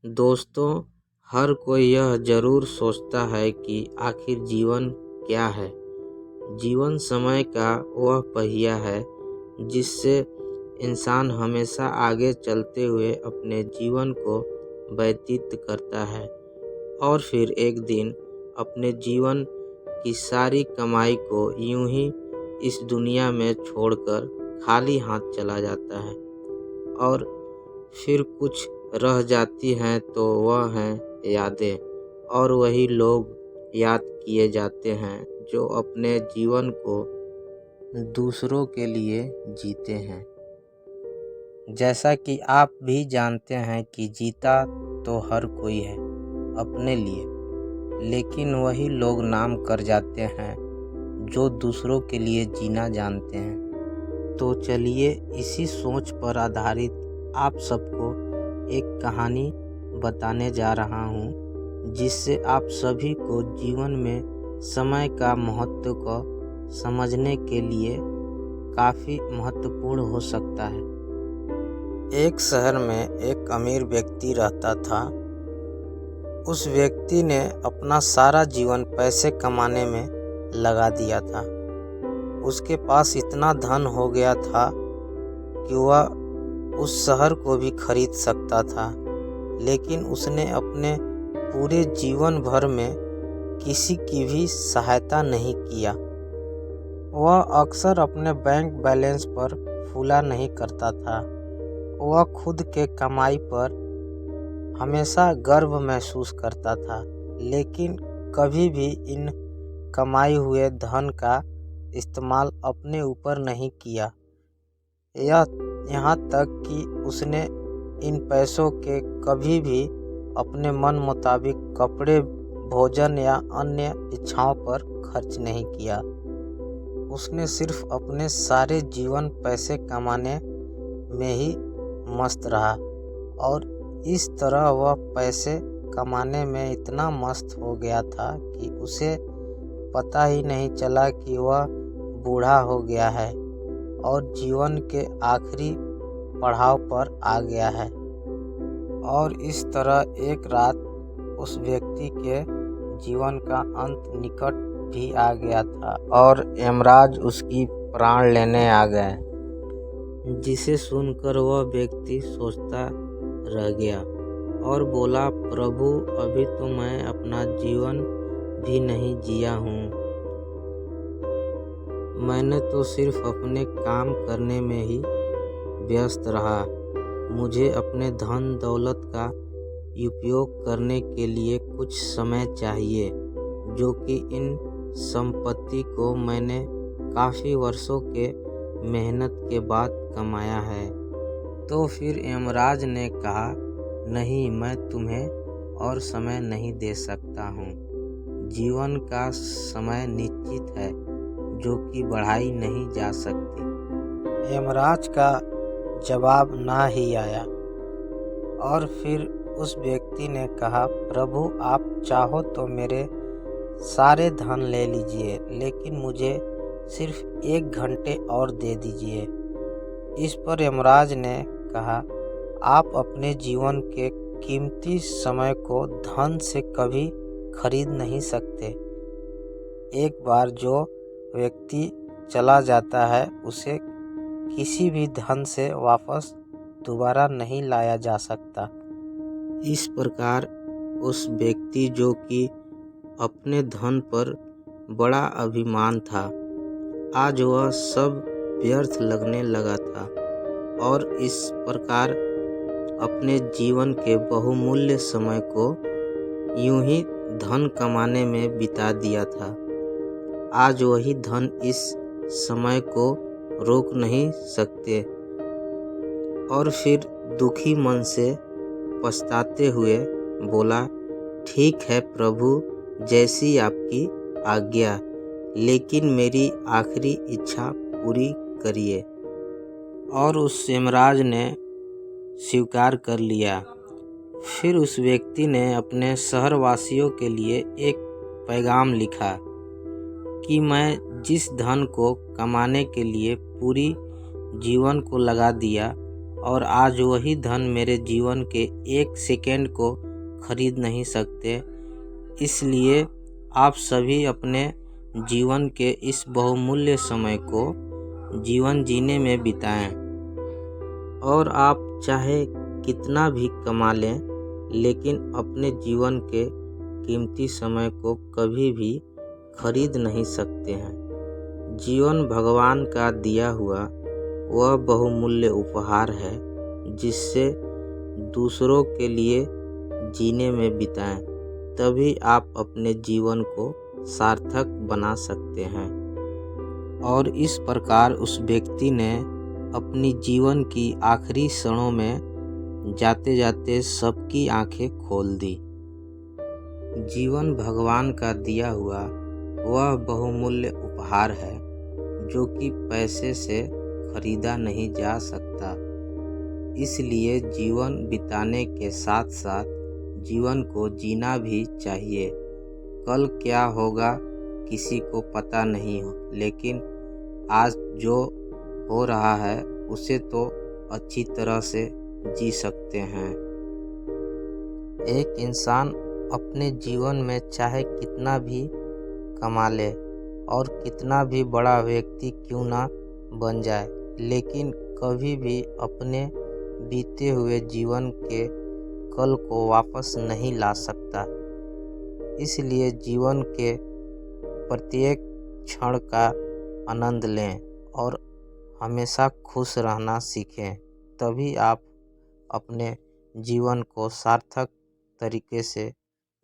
दोस्तों, हर कोई यह ज़रूर सोचता है कि आखिर जीवन क्या है। जीवन समय का वह पहिया है जिससे इंसान हमेशा आगे चलते हुए अपने जीवन को व्यतीत करता है और फिर एक दिन अपने जीवन की सारी कमाई को यूं ही इस दुनिया में छोड़कर खाली हाथ चला जाता है और फिर कुछ रह जाती हैं तो वह हैं यादें, और वही लोग याद किए जाते हैं जो अपने जीवन को दूसरों के लिए जीते हैं। जैसा कि आप भी जानते हैं कि जीता तो हर कोई है अपने लिए, लेकिन वही लोग नाम कर जाते हैं जो दूसरों के लिए जीना जानते हैं। तो चलिए इसी सोच पर आधारित आप सबको एक कहानी बताने जा रहा हूँ जिससे आप सभी को जीवन में समय का महत्व को समझने के लिए काफ़ी महत्वपूर्ण हो सकता है। एक शहर में एक अमीर व्यक्ति रहता था। उस व्यक्ति ने अपना सारा जीवन पैसे कमाने में लगा दिया था। उसके पास इतना धन हो गया था कि वह उस शहर को भी खरीद सकता था, लेकिन उसने अपने पूरे जीवन भर में किसी की भी सहायता नहीं किया। वह अक्सर अपने बैंक बैलेंस पर फूला नहीं करता था। वह खुद के कमाई पर हमेशा गर्व महसूस करता था, लेकिन कभी भी इन कमाए हुए धन का इस्तेमाल अपने ऊपर नहीं किया। यहाँ तक कि उसने इन पैसों के कभी भी अपने मन मुताबिक कपड़े, भोजन या अन्य इच्छाओं पर खर्च नहीं किया। उसने सिर्फ अपने सारे जीवन पैसे कमाने में ही मस्त रहा और इस तरह वह पैसे कमाने में इतना मस्त हो गया था कि उसे पता ही नहीं चला कि वह बूढ़ा हो गया है और जीवन के आखिरी पड़ाव पर आ गया है। और इस तरह एक रात उस व्यक्ति के जीवन का अंत निकट भी आ गया था और यमराज उसकी प्राण लेने आ गए, जिसे सुनकर वह व्यक्ति सोचता रह गया और बोला, प्रभु, अभी तो मैं अपना जीवन भी नहीं जिया हूँ। मैंने तो सिर्फ अपने काम करने में ही व्यस्त रहा। मुझे अपने धन दौलत का उपयोग करने के लिए कुछ समय चाहिए, जो कि इन संपत्ति को मैंने काफ़ी वर्षों के मेहनत के बाद कमाया है। तो फिर यमराज ने कहा, नहीं, मैं तुम्हें और समय नहीं दे सकता हूँ। जीवन का समय निश्चित है जो कि बढ़ाई नहीं जा सकती। यमराज का जवाब ना ही आया और फिर उस व्यक्ति ने कहा, प्रभु, आप चाहो तो मेरे सारे धन ले लीजिए, लेकिन मुझे सिर्फ 1 घंटे और दे दीजिए। इस पर यमराज ने कहा, आप अपने जीवन के कीमती समय को धन से कभी खरीद नहीं सकते। एक बार जो व्यक्ति चला जाता है उसे किसी भी धन से वापस दोबारा नहीं लाया जा सकता। इस प्रकार उस व्यक्ति जो कि अपने धन पर बड़ा अभिमान था, आज वह सब व्यर्थ लगने लगा था और इस प्रकार अपने जीवन के बहुमूल्य समय को यूं ही धन कमाने में बिता दिया था। आज वही धन इस समय को रोक नहीं सकते और फिर दुखी मन से पछताते हुए बोला, ठीक है प्रभु, जैसी आपकी आज्ञा, लेकिन मेरी आखिरी इच्छा पूरी करिए। और उस यमराज ने स्वीकार कर लिया। फिर उस व्यक्ति ने अपने शहरवासियों के लिए एक पैगाम लिखा कि मैं जिस धन को कमाने के लिए पूरी जीवन को लगा दिया, और आज वही धन मेरे जीवन के एक सेकंड को खरीद नहीं सकते। इसलिए आप सभी अपने जीवन के इस बहुमूल्य समय को जीवन जीने में बिताएं। और आप चाहे कितना भी कमा लें, लेकिन अपने जीवन के कीमती समय को कभी भी खरीद नहीं सकते हैं। जीवन भगवान का दिया हुआ वह बहुमूल्य उपहार है जिससे दूसरों के लिए जीने में बिताएं, तभी आप अपने जीवन को सार्थक बना सकते हैं। और इस प्रकार उस व्यक्ति ने अपनी जीवन की आखिरी क्षणों में जाते जाते सबकी आंखें खोल दी। जीवन भगवान का दिया हुआ वह बहुमूल्य उपहार है जो कि पैसे से खरीदा नहीं जा सकता। इसलिए जीवन बिताने के साथ साथ जीवन को जीना भी चाहिए। कल क्या होगा किसी को पता नहीं हो, लेकिन आज जो हो रहा है उसे तो अच्छी तरह से जी सकते हैं। एक इंसान अपने जीवन में चाहे कितना भी कमा ले और कितना भी बड़ा व्यक्ति क्यों ना बन जाए, लेकिन कभी भी अपने बीते हुए जीवन के कल को वापस नहीं ला सकता। इसलिए जीवन के प्रत्येक क्षण का आनंद लें और हमेशा खुश रहना सीखें, तभी आप अपने जीवन को सार्थक तरीके से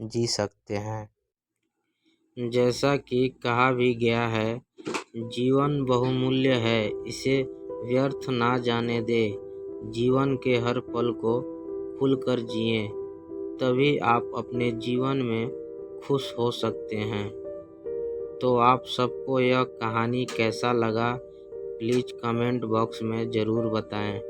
जी सकते हैं। जैसा कि कहा भी गया है, जीवन बहुमूल्य है, इसे व्यर्थ ना जाने दे। जीवन के हर पल को खुलकर जिएं, तभी आप अपने जीवन में खुश हो सकते हैं। तो आप सबको यह कहानी कैसा लगा, प्लीज़ कमेंट बॉक्स में ज़रूर बताएं।